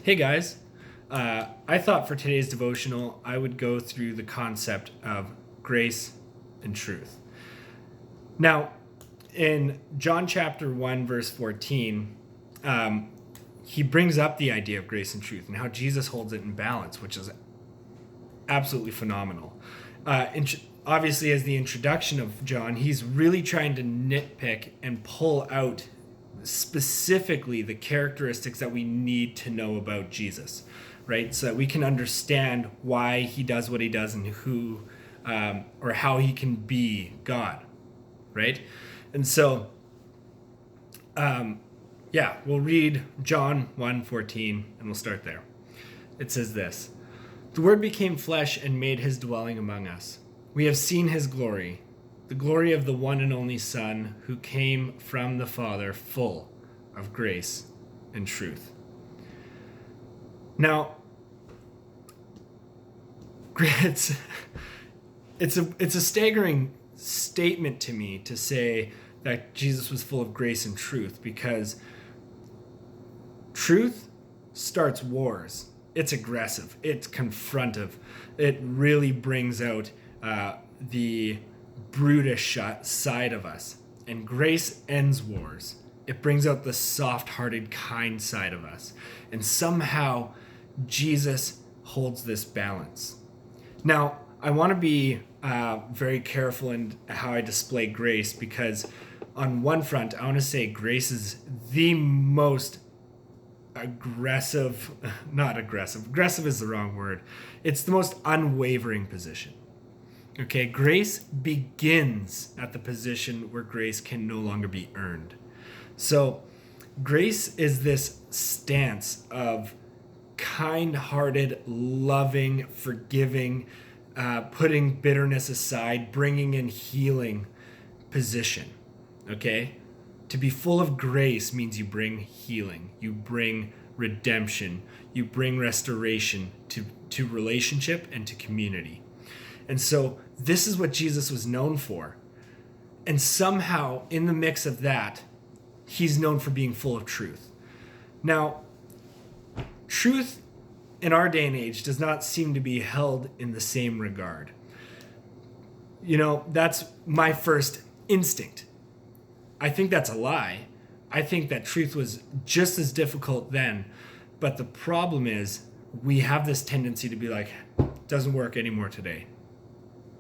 Hey guys, I thought for today's devotional I would go through the concept of grace and truth. Now, in John chapter 1, verse 14, he brings up the idea of grace and truth and how Jesus holds it in balance, which is absolutely phenomenal. Obviously, as the introduction of John, he's really trying to nitpick and pull out specifically the characteristics that we need to know about Jesus, right? So that we can understand why he does what he does and who or how he can be God, right? And so, we'll read John 1:14 and we'll start there. It says this: "The Word became flesh and made his dwelling among us. We have seen his glory, the glory of the one and only Son who came from the Father, full of grace and truth." Now, it's a staggering statement to me to say that Jesus was full of grace and truth, because truth starts wars. It's aggressive. It's confrontive. It really brings out the brutish side of us. And grace ends wars. It brings out the soft-hearted, kind side of us. And somehow Jesus holds this balance. Now, I want to be very careful in how I display grace, because on one front, I want to say grace is the most aggressive is the wrong word. It's the most unwavering position. Okay, grace begins at the position where grace can no longer be earned. So grace is this stance of kind-hearted, loving, forgiving, putting bitterness aside, bringing in healing position. Okay? To be full of grace means you bring healing, you bring redemption, you bring restoration to relationship and to community. And so this is what Jesus was known for. And somehow, in the mix of that, he's known for being full of truth. Now, truth in our day and age does not seem to be held in the same regard. You know, that's my first instinct. I think that's a lie. I think that truth was just as difficult then. But the problem is, we have this tendency to be like, doesn't work anymore today.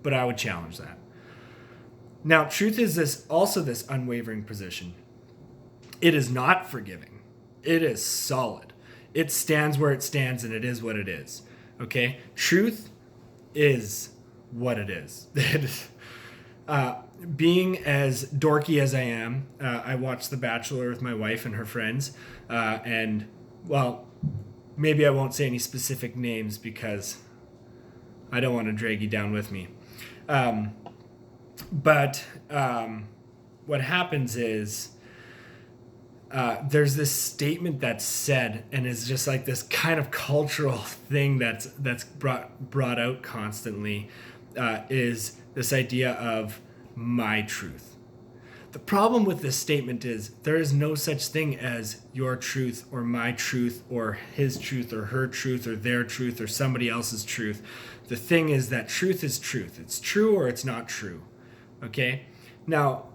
But I would challenge that. Now, truth is also this unwavering position. It is not forgiving. It is solid. It stands where it stands, and it is what it is. Okay? Truth is what it is. Being as dorky as I am, I watched The Bachelor with my wife and her friends. And, well, maybe I won't say any specific names because I don't want to drag you down with me. But what happens is there's this statement that's said, and it's just like this kind of cultural thing that's brought out constantly, is this idea of my truth. The problem with this statement is there is no such thing as your truth or my truth or his truth or her truth or their truth or somebody else's truth. The thing is that truth is truth. It's true or it's not true. Okay? Now,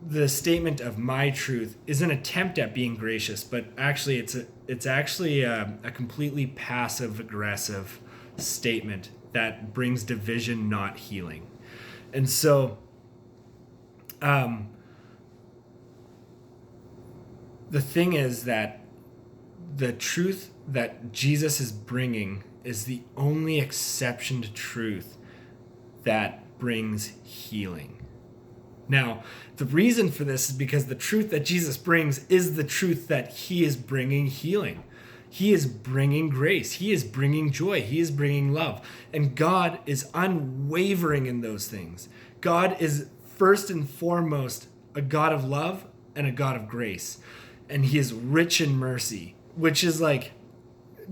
the statement of my truth is an attempt at being gracious, but actually it's actually a completely passive-aggressive statement that brings division, not healing. And so the thing is that the truth that Jesus is bringing is the only exception to truth that brings healing. Now, the reason for this is because the truth that Jesus brings is the truth that he is bringing healing. He is bringing grace. He is bringing joy. He is bringing love. And God is unwavering in those things. God is first and foremost a God of love and a God of grace. And he is rich in mercy, which is like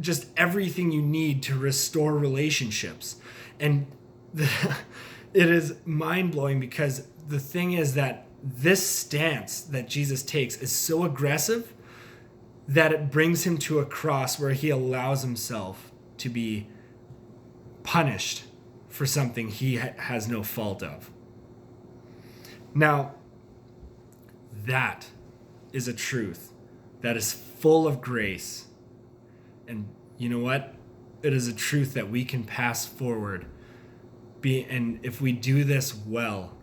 just everything you need to restore relationships. And it is mind-blowing, because the thing is that this stance that Jesus takes is so aggressive that it brings him to a cross where he allows himself to be punished for something he has no fault of. Now, that is a truth that is full of grace. And you know what? It is a truth that we can pass forward. And if we do this well,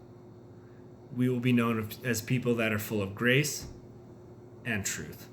we will be known as people that are full of grace and truth.